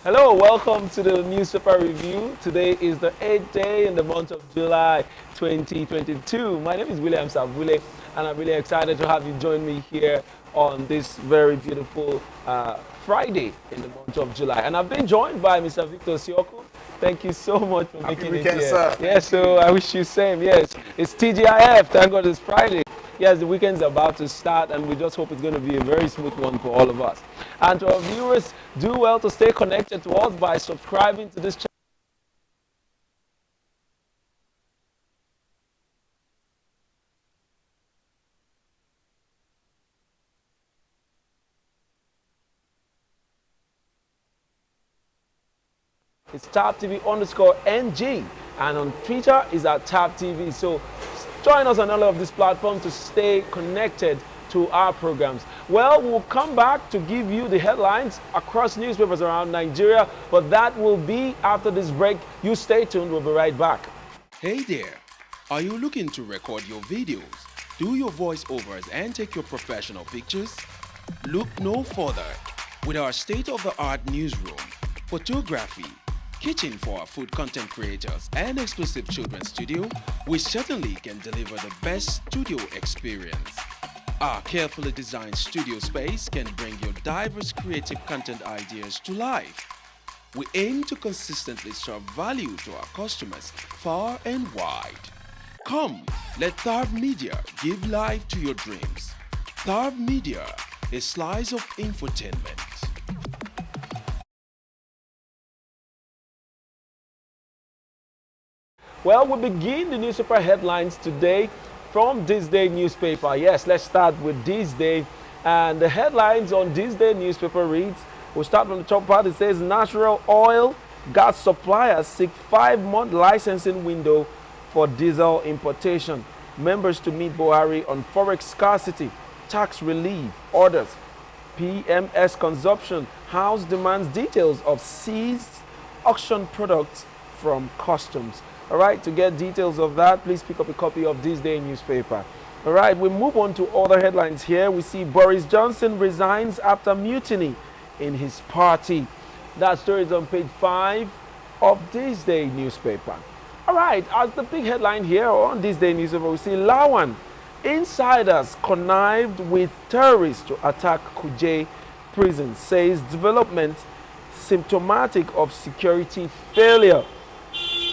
Hello, welcome to the newspaper review. Today is the 8th day in the month of July 2022. My name is William Savule, and I'm really excited to have you join me here on this very beautiful Friday in the month of July. And I've been joined by Mr. Victor Sioku. Thank you so much for Happy making it weekend, here. sir. Yes, so I wish you same. Yes, it's TGIF. Thank God it's Friday. Yes, the weekend's about to start, and we just hope it's going to be a very smooth one for all of us. And to our viewers, do well to stay connected to us by subscribing to this channel. It's TapTV_NG, and on Twitter is at TapTV. So join us on all of these platforms to stay connected to our programs. Well, we'll come back to give you the headlines across newspapers around Nigeria, but that will be after this break. You stay tuned, we'll be right back. Hey there! Are you looking to record your videos, do your voiceovers, and take your professional pictures? Look no further. With our state-of-the-art newsroom, photography, kitchen for our food content creators, and exclusive children's studio, we certainly can deliver the best studio experience. Our carefully designed studio space can bring your diverse creative content ideas to life. We aim to consistently serve value to our customers far and wide. Come, let Tharv Media give life to your dreams. Tharv Media, a slice of infotainment. Well, we begin the newspaper headlines today from This Day newspaper. Yes, let's start with This Day. And the headlines on This Day newspaper reads, we'll start from the top part. It says, natural oil gas suppliers seek 5-month licensing window for diesel importation. Members to meet Buhari on forex scarcity, tax relief, orders. PMS consumption. House demands details of seized auction products from customs. All right, to get details of that, please pick up a copy of This Day newspaper. All right, we move on to other headlines here. We see Boris Johnson resigns after mutiny in his party. That story is on page 5 of This Day newspaper. All right, as the big headline here on This Day newspaper, we see Lawan. Insiders connived with terrorists to attack Kuje prison, says development symptomatic of security failure.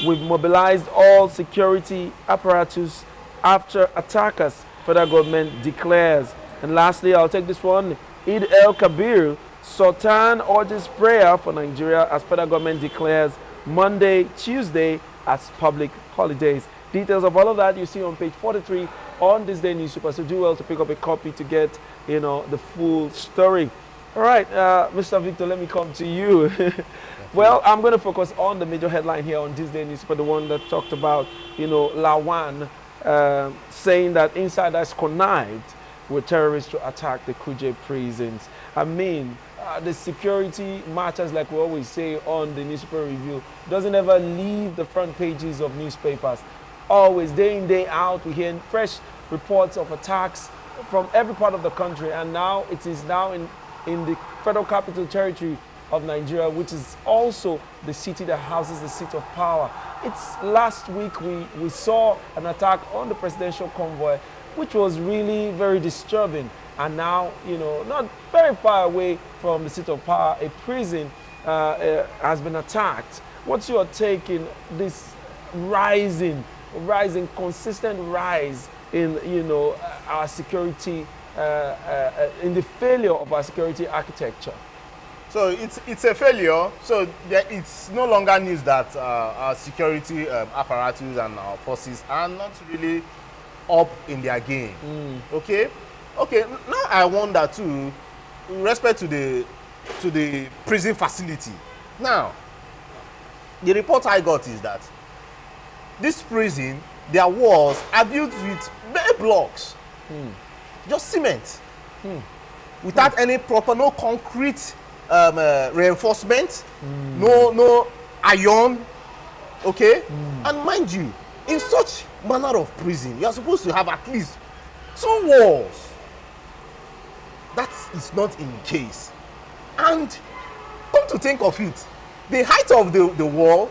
We've mobilized all security apparatus after attackers, federal government declares. And lastly, I'll take this one. Eid el-Kabir, Sultan urges prayer for Nigeria as federal government declares Monday, Tuesday as public holidays. Details of all of that you see on page 43 on This Day newspaper. So do well to pick up a copy to get, the full story. All right, Mr. Victor, let me come to you. Well, I'm going to focus on the major headline here on This Day newspaper, the one that talked about, Lawan saying that insiders connived with terrorists to attack the Kuje prisons. I mean, the security matters, like we always say on the newspaper review, doesn't ever leave the front pages of newspapers. Always, day in, day out, we hear fresh reports of attacks from every part of the country, and now it is now in the Federal Capital Territory of Nigeria, which is also the city that houses the seat of power. It's last week we saw an attack on the presidential convoy, which was really very disturbing. And now, not very far away from the seat of power, a prison has been attacked. What's your take in this rising, consistent rise in, our security, in the failure of our security architecture? So it's a failure. So it's no longer news that our security apparatus and our forces are not really up in their game. Okay. Now I wonder too, in respect to the prison facility. Now, the report I got is that this prison, their walls are built with bare blocks, just cement, without any proper, no concrete reinforcement, no iron, okay? And mind you, in such manner of prison, you are supposed to have at least 2 walls. That is not in case. And come to think of it, The height of the wall,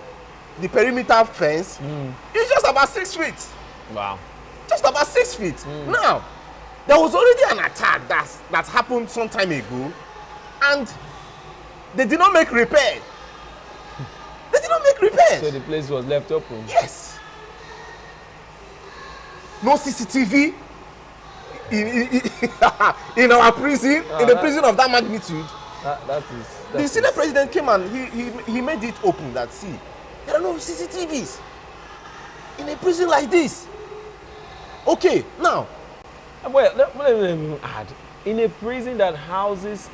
the perimeter fence, is just about 6 feet. Wow. Just about 6 feet. Now, there was already an attack that happened some time ago, and they did not make repair. They did not make repairs. So the place was left open. Yes. No CCTV in our prison, in the prison of that magnitude. The senior president came and he made it open that, see, there are no CCTVs in a prison like this. Okay, now. Well, let me add. In a prison that houses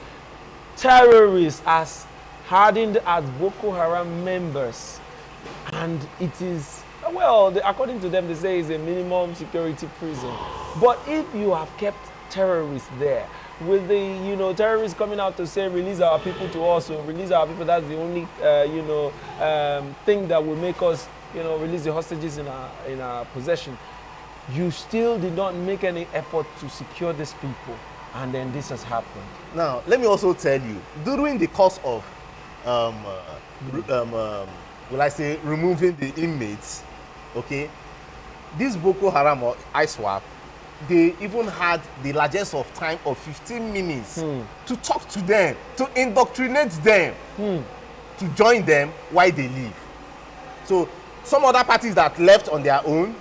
terrorists as hardened as Boko Haram members, and it is, well, according to them, they say it's a minimum security prison. But if you have kept terrorists there, with the terrorists coming out to say release our people to us, or release our people, that's the only thing that will make us release the hostages in our possession. You still did not make any effort to secure these people, and then this has happened. Now, let me also tell you, during the course of will I say removing the inmates, okay, this Boko Haram or ISWAP, they even had the largest of time of 15 minutes to talk to them, to indoctrinate them, to join them while they leave. So some other parties that left on their own,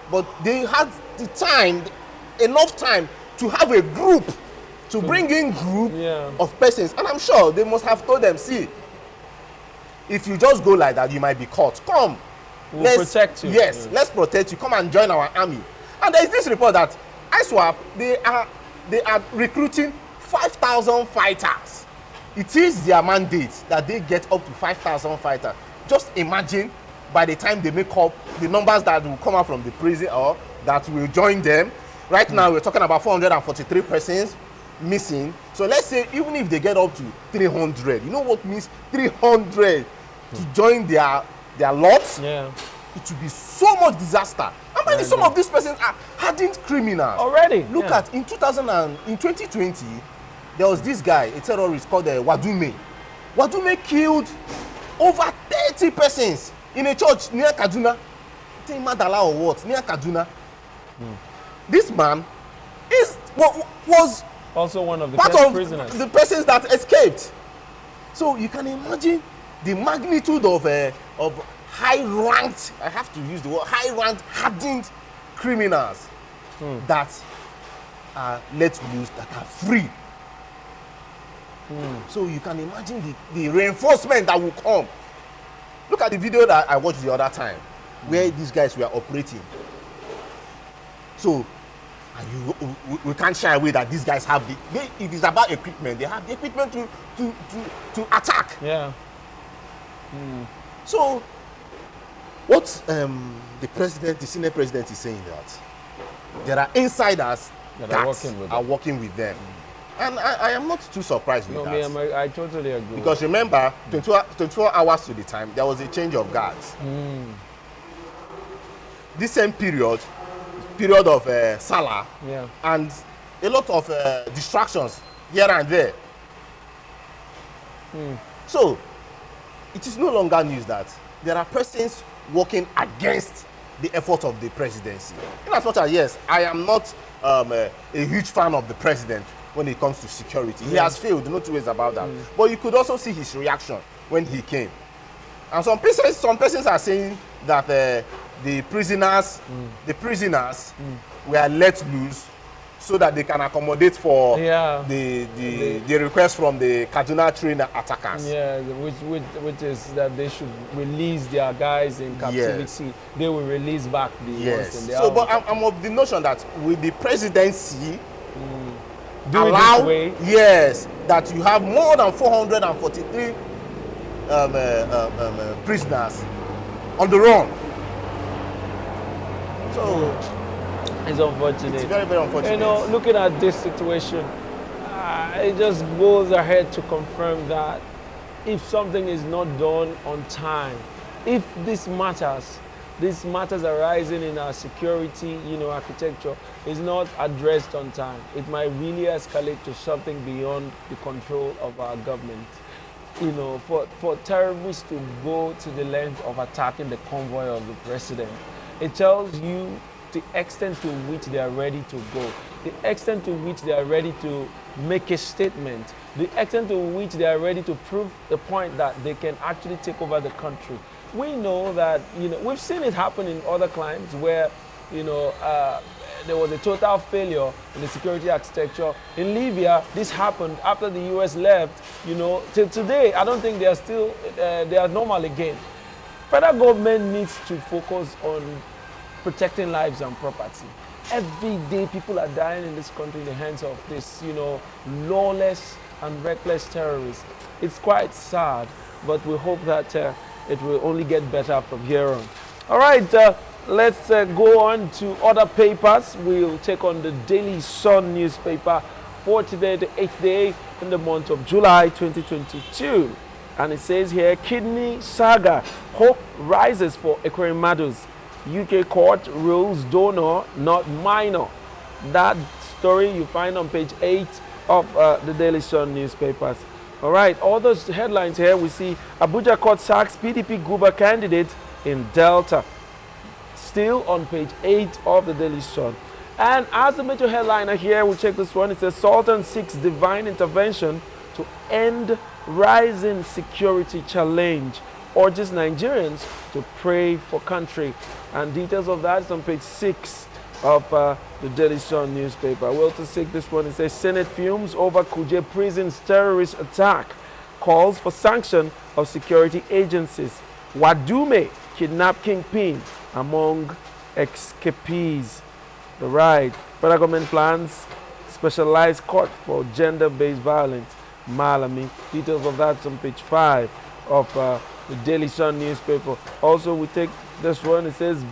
but they had the time, enough time to have a group, to bring in group of persons. And I'm sure they must have told them, see, if you just go like that, you might be caught. Come, we'll protect you. Yes, let's protect you. Come and join our army. And there is this report that ISWAP, they are recruiting 5,000 fighters. It is their mandate that they get up to 5,000 fighters. Just imagine by the time they make up the numbers that will come out from the prison or that will join them. Right now, we're talking about 443 persons missing. So let's say even if they get up to 300, you know what means 300 to join their lot? Yeah. It will be so much disaster. How many some of these persons are hardened criminals? Already. Look at in 2020, there was this guy, a terrorist called Wadume. Wadume killed over 30 persons in a church near Kaduna. Madala or what? Near Kaduna. This man was also one of the part of prisoners. The persons that escaped. So you can imagine the magnitude of high-ranked, I have to use the word, high-ranked, hardened criminals that are let loose, that are free. So you can imagine the reinforcement that will come. Look at the video that I watched the other time, where these guys were operating. So, and we can't shy away that these guys have it is about equipment. They have the equipment to attack. Yeah. So, what the senior president is saying that there are insiders that are working with them. And I am not too surprised with that. I totally agree. Because remember, 24 hours to the time, there was a change of guards. This same period of Salah, and a lot of distractions here and there. So, it is no longer news that there are persons working against the effort of the presidency. In as much as, yes, I am not a huge fan of the president when it comes to security. He has failed, no two ways about that. But you could also see his reaction when he came. And some persons are saying that the prisoners were let loose so that they can accommodate for the request from the Kaduna train attackers. Yeah, which is that they should release their guys in captivity. Yes. They will release back the ones in the So, but I'm of the notion that with the presidency allow, yes, that you have more than 443 prisoners on the run. So it's unfortunate. It's very, very unfortunate. You know, looking at this situation, it just goes ahead to confirm that if something is not done on time, if these matters arising in our security, architecture is not addressed on time, it might really escalate to something beyond the control of our government. you know, for terrorists to go to the length of attacking the convoy of the president. It tells you the extent to which they are ready to go, the extent to which they are ready to make a statement, the extent to which they are ready to prove the point that they can actually take over the country. We know that, you know, we've seen it happen in other climes where, you know, there was a total failure in the security architecture. In Libya, this happened after the US left. You know, till today, I don't think they are still, they are normal again. Federal government needs to focus on protecting lives and property. Every day, people are dying in this country in the hands of this, you know, lawless and reckless terrorists. It's quite sad, but we hope that it will only get better from here on. All right. Let's go on to other papers. We'll take on the Daily Sun newspaper for today, the 8th day in the month of July 2022. And it says here, kidney saga, hope rises for Ekweremadu's. UK court rules donor not minor. That story you find on page 8 of the Daily Sun newspapers. All right, all those headlines here, we see Abuja court sacks PDP Guber candidate in Delta. Still on page 8 of the Daily Sun. And as the major headliner here, we'll check this one. It says Sultan seeks divine intervention to end rising security challenge. Urges Nigerians to pray for country. And details of that is on page 6 of the Daily Sun newspaper. We'll to take this one. It says Senate fumes over Kuje prison's terrorist attack. Calls for sanction of security agencies. Wadume kidnap kingpin among escapees. The right. Federal government plans specialized court for gender-based violence. Malami. Details of that on page 5 of the Daily Sun newspaper. Also, we take this one. It says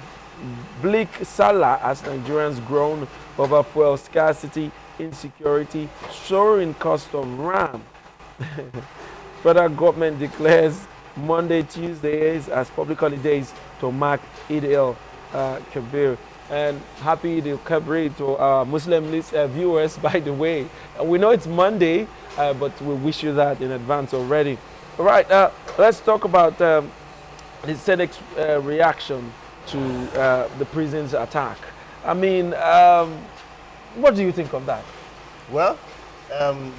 bleak Salah as Nigerians groan over fuel scarcity, insecurity, soaring cost of RAM. Federal government declares Monday, Tuesdays as public holidays to mark Eid al-Kabir. And happy Eid al-Kabir to our Muslim viewers, by the way. We know it's Monday, but we wish you that in advance already. All right, let's talk about the Senate's reaction to the prison's attack. I mean, what do you think of that? Well,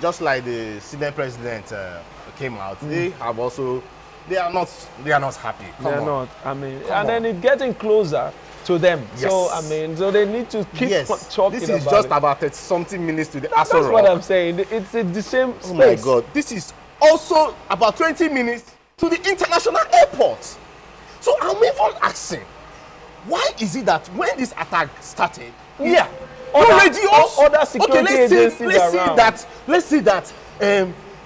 just like the Senate president came out, they have also, they are not happy. They are not. I mean, and then it's getting closer to them. Yes. So I mean, so they need to keep talking about it. This is just about 30-something minutes to the Aso That's what I'm saying. It's the same space. Oh my God! This is also about 20 minutes to the international airport. So I'm even asking, why is it that when this attack started, yeah, other security agencies around. Let's say that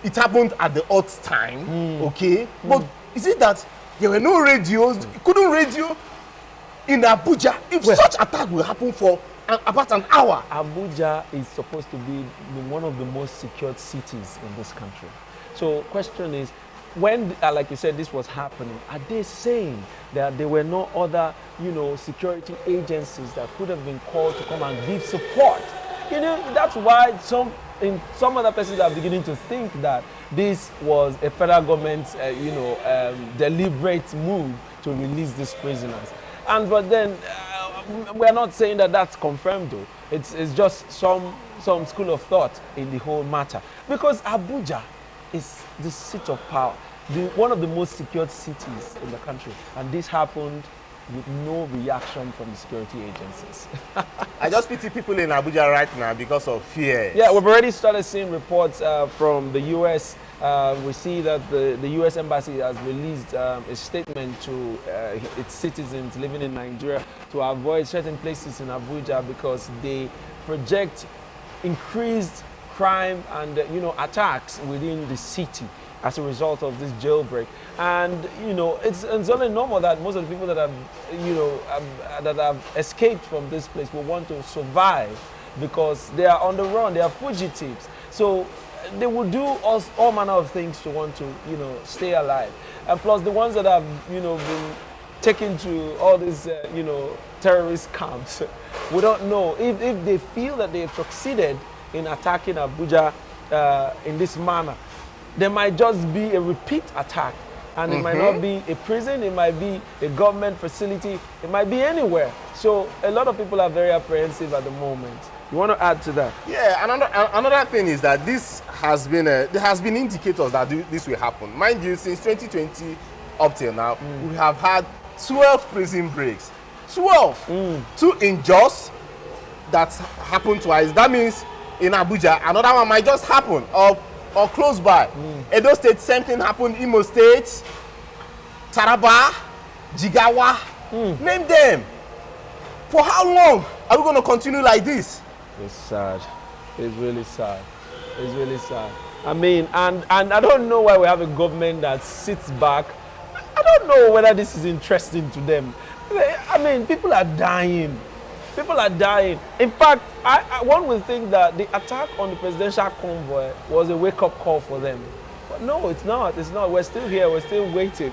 it happened at the odd time, okay? But is it that there were no radios? You couldn't radio in Abuja if such attack will happen for about an hour? Abuja is supposed to be one of the most secured cities in this country. So question is, when, like you said, this was happening, are they saying that there were no other, you know, security agencies that could have been called to come and give support? You know, that's why some other persons are beginning to think that this was a federal government's, deliberate move to release these prisoners. But then we're not saying that that's confirmed, though. It's just some school of thought in the whole matter, because Abuja is the seat of power, one of the most secured cities in the country, and this happened with no reaction from the security agencies. I just pity people in Abuja right now because of fear. Yeah, we've already started seeing reports from the U.S. We see that the U.S. Embassy has released a statement to its citizens living in Nigeria to avoid certain places in Abuja because they project increased crime and attacks within the city as a result of this jailbreak. And it's only normal that most of the people that have that have escaped from this place will want to survive because they are on the run, they are fugitives. So they will do all manner of things to want to stay alive. And plus the ones that have been taken to all these terrorist camps, we don't know if they feel that they have succeeded in attacking Abuja in this manner. there might just be a repeat attack. And it might not be a prison, it might be a government facility, it might be anywhere. So a lot of people are very apprehensive at the moment. You want to add to that? Yeah, another thing is that this has been there has been indicators that this will happen. Mind you, since 2020 up till now, we have had 12 prison breaks. 12. 2 in Jos, that's happened twice. That means in Abuja, another one might just happen or close by. Edo State, same thing happened. Imo State, Taraba, Jigawa, name them. For how long are we going to continue like this? It's sad. It's really sad. It's really sad. I mean, and I don't know why we have a government that sits back. I don't know whether this is interesting to them. I mean, people are dying. People are dying. In fact, one would think that the attack on the presidential convoy was a wake-up call for them. But no, it's not. It's not. We're still here. We're still waiting.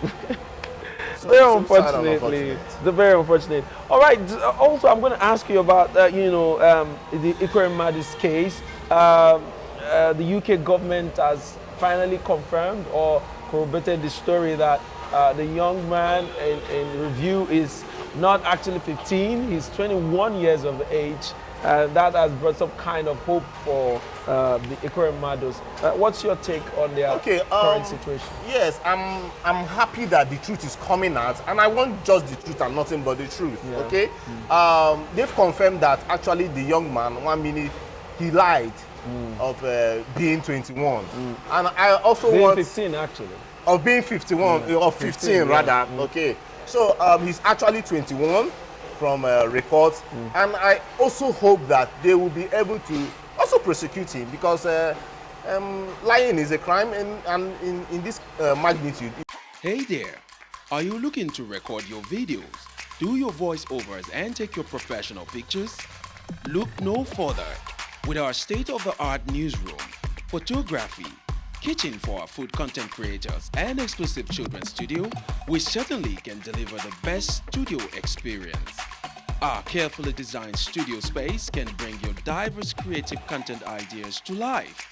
Very unfortunately. Very unfortunate. All right. Also, I'm going to ask you about, the Ikweremmadu's case. The UK government has finally confirmed or corroborated the story that the young man in review is not actually 15, he's 21 years of age. That has brought some kind of hope for the Ikweremmadus. What's your take on their current situation? Yes, I'm happy that the truth is coming out, and I want just the truth and nothing but the truth. Yeah. Okay, they've confirmed that actually the young man, 1 minute, he lied of being 21, and I also being want 15 actually. Of being 51 or 15 rather. Okay, so he's actually 21 from reports, and I also hope that they will be able to also prosecute him, because lying is a crime, and in this magnitude. Hey there, are you looking to record your videos, do your voiceovers and take your professional pictures? Look no further. With our state-of-the-art newsroom, photography, kitchen for our food content creators, and exclusive children's studio, we certainly can deliver the best studio experience. Our carefully designed studio space can bring your diverse creative content ideas to life.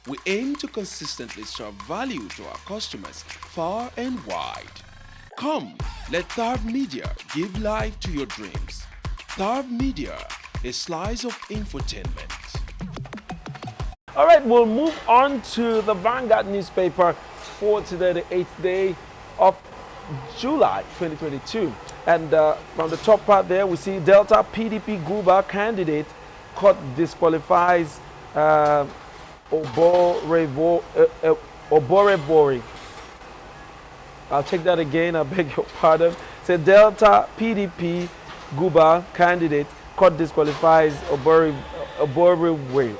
We aim to consistently serve value to our customers far and wide. Come, let Tharv Media give life to your dreams. Tharv Media, a slice of infotainment. All right, we'll move on to the Vanguard newspaper for today, the 8th day of July 2022. And from the top part there, we see Delta PDP Guba candidate court disqualifies Oborebori. I'll take that again, I beg your pardon. Say Delta PDP Guba candidate court disqualifies Oborebori.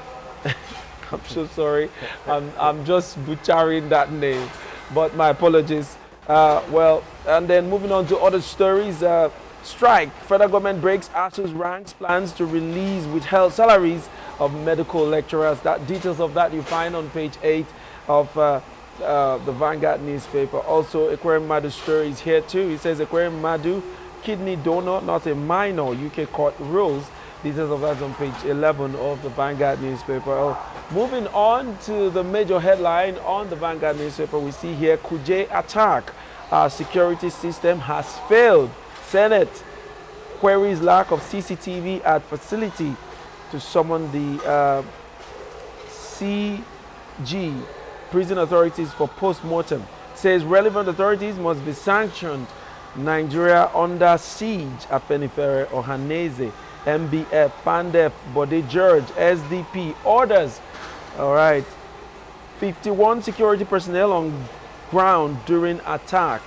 I'm so sorry. I'm just butchering that name, but my apologies. Well, and then moving on to other stories. Strike. Federal government breaks ASU's ranks, plans to release withheld salaries of medical lecturers. Details of that you find on page 8 of the Vanguard newspaper. Also, Ikweremmadu's story is here too. It says Ikweremmadu, kidney donor, not a minor, UK court rules. Details of that on page 11 of the Vanguard newspaper. Moving on to the major headline on the Vanguard newspaper, we see here Kuje attack. Our security system has failed. Senate queries lack of CCTV at facility to summon the CG, prison authorities, for post-mortem. Says relevant authorities must be sanctioned. Nigeria under siege. Afenifere Ohaneze, MBF, Pandef, Bode George, SDP, orders. All right. 51 security personnel on ground during attack.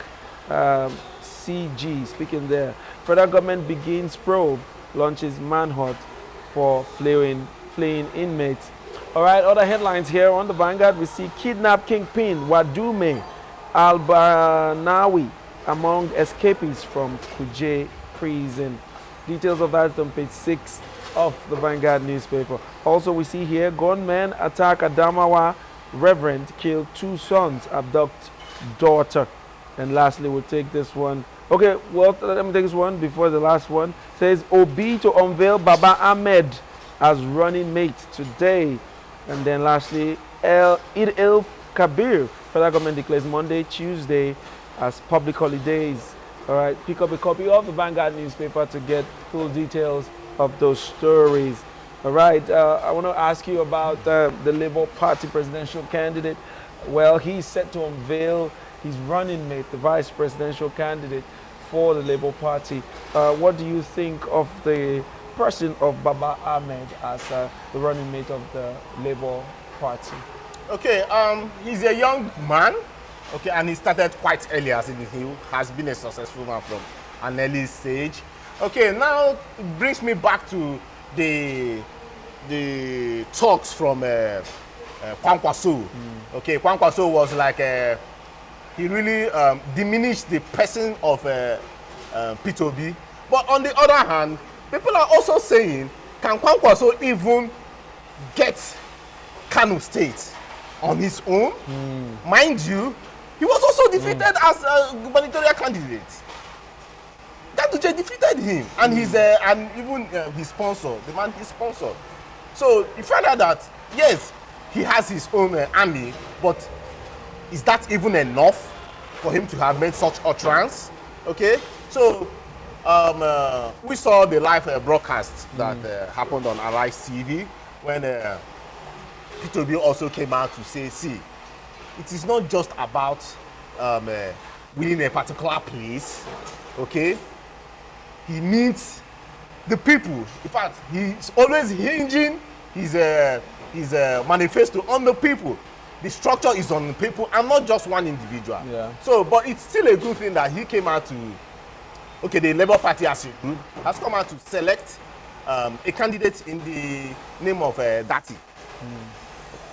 CG speaking there. Federal government begins probe, launches manhunt for fleeing inmates. All right, other headlines here on the Vanguard. We see kidnap kingpin Wadume Albanawi among escapees from Kuje prison. Details of that on page 6 of the Vanguard newspaper. Also, we see here gunmen attack Adamawa reverend, kill 2 sons, abduct daughter. And lastly, we'll take this one. Okay, well, let me take this one before the last one. Says Obi to unveil Baba-Ahmed as running mate today. And then lastly, Eid Kabir, federal government declares Monday, Tuesday as public holidays. All right, pick up a copy of the Vanguard newspaper to get full details of those stories. All right, I want to ask you about the Labour Party presidential candidate. Well, he's set to unveil his running mate, the vice presidential candidate for the Labour Party. What do you think of the person of Baba-Ahmed as the running mate of the Labour Party? Okay, he's a young man, okay, and he started quite early as in he has been a successful man from an early stage. Okay, now it brings me back to the talks from Kwankwaso. Okay, Kwankwaso was like he really diminished the person of P2B. But on the other hand, people are also saying, can Kwankwaso even get Kano State on his own? Mind you, he was also defeated as a gubernatorial candidate. Ganduje defeated him, and his and even his sponsor, the man he sponsored. So you find out that yes, he has his own army, but is that even enough for him to have made such utterance? Okay, so we saw the live broadcast that happened on Arise TV when P2B also came out to say, see, it is not just about winning a particular place, okay? He needs the people. In fact, he's always hinging his manifesto on the people. The structure is on the people and not just one individual. Yeah. So, but it's still a good thing that he came out to, okay, the Labour Party as a group has come out to select a candidate in the name of Datti.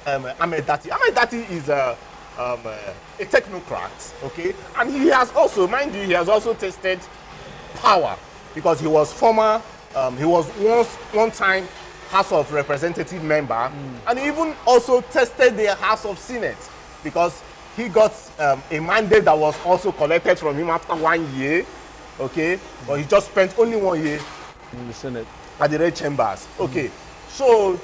Ahmed Datti. Ahmed Datti is a technocrat, okay? And he has also, mind you, he has also tested power because he was former, he was one time House of Representative member, and he even also tested the House of Senate because he got a mandate that was also collected from him after 1 year, okay? But he just spent only 1 year In the Senate. at the red chambers. Okay, so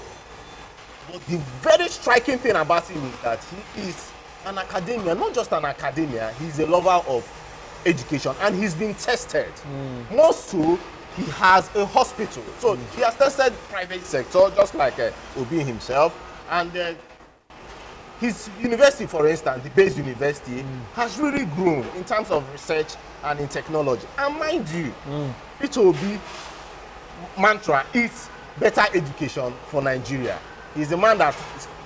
but the very striking thing about him is that he is an academia, not just an academia, he's a lover of education and he's been tested. Most too, he has a hospital. So he has tested private sector, just like Obi himself. And his university, for instance, the base university, has really grown in terms of research and in technology. And mind you, P2B mantra is better education for Nigeria. He's a man that,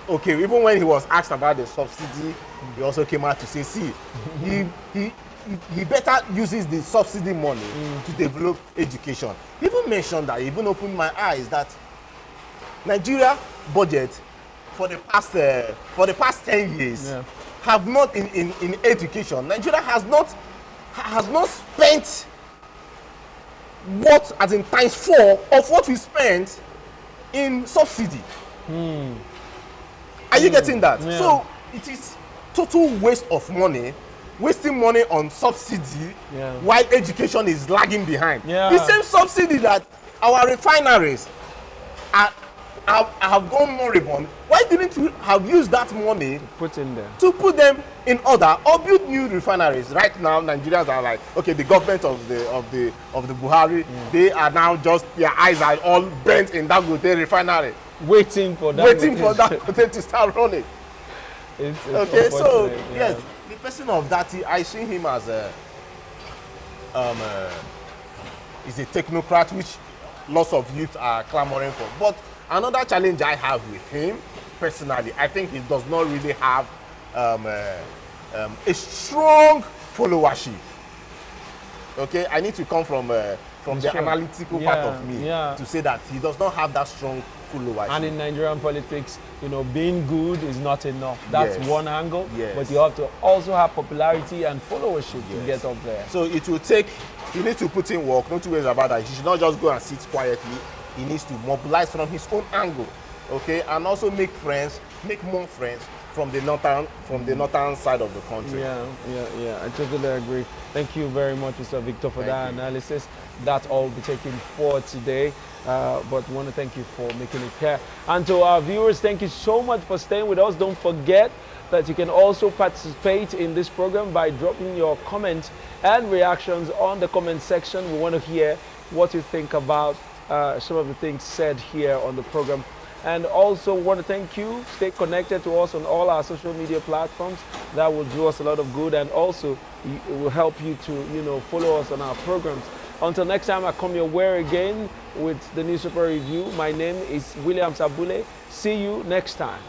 okay, even when he was asked about the subsidy, he also came out to say, see, he better uses the subsidy money to develop education. He even mentioned that, he even opened my eyes that Nigeria budget for the past 10 years have not in education. Nigeria has not spent what as in times 4 of what we spent in subsidy. Are you getting that? Yeah. So it is total waste of money, wasting money on subsidy while education is lagging behind. The same subsidy that our refineries have gone moribund. Why didn't we have used that money Put in there. to put them in order or build new refineries? Right now, Nigerians are like, okay, the government of the Buhari, they are now just, their eyes are all bent in Dangote refinery, Waiting for that to start running. It's Okay, so unfortunate, yes, the person of Datti, I see him as is a technocrat, which lots of youth are clamoring for. But another challenge I have with him personally, I think he does not really have a strong followership. Okay, I need to come from the analytical part of me to say that he does not have that strong followership. And in Nigerian politics, you know, being good is not enough. That's one angle. But you have to also have popularity and followership to get up there. So it will take, you need to put in work, no two ways about that. He should not just go and sit quietly. He needs to mobilize from his own angle, okay, and also make friends, make more friends from the northern sand of the country. I totally agree. Thank you very much, Mr. Victor, for that analysis. That's all we'll be taking for today. But we want to thank you for making it here. And to our viewers, thank you so much for staying with us. Don't forget, that you can also participate in this program by dropping your comments and reactions on the comment section. We want to hear what you think about some of the things said here on the program. And also want to thank you. Stay connected to us on all our social media platforms. That will do us a lot of good, and also it will help you to follow us on our programs. Until next time, I come your way again with the newspaper review. My name is William Sabule. See you next time.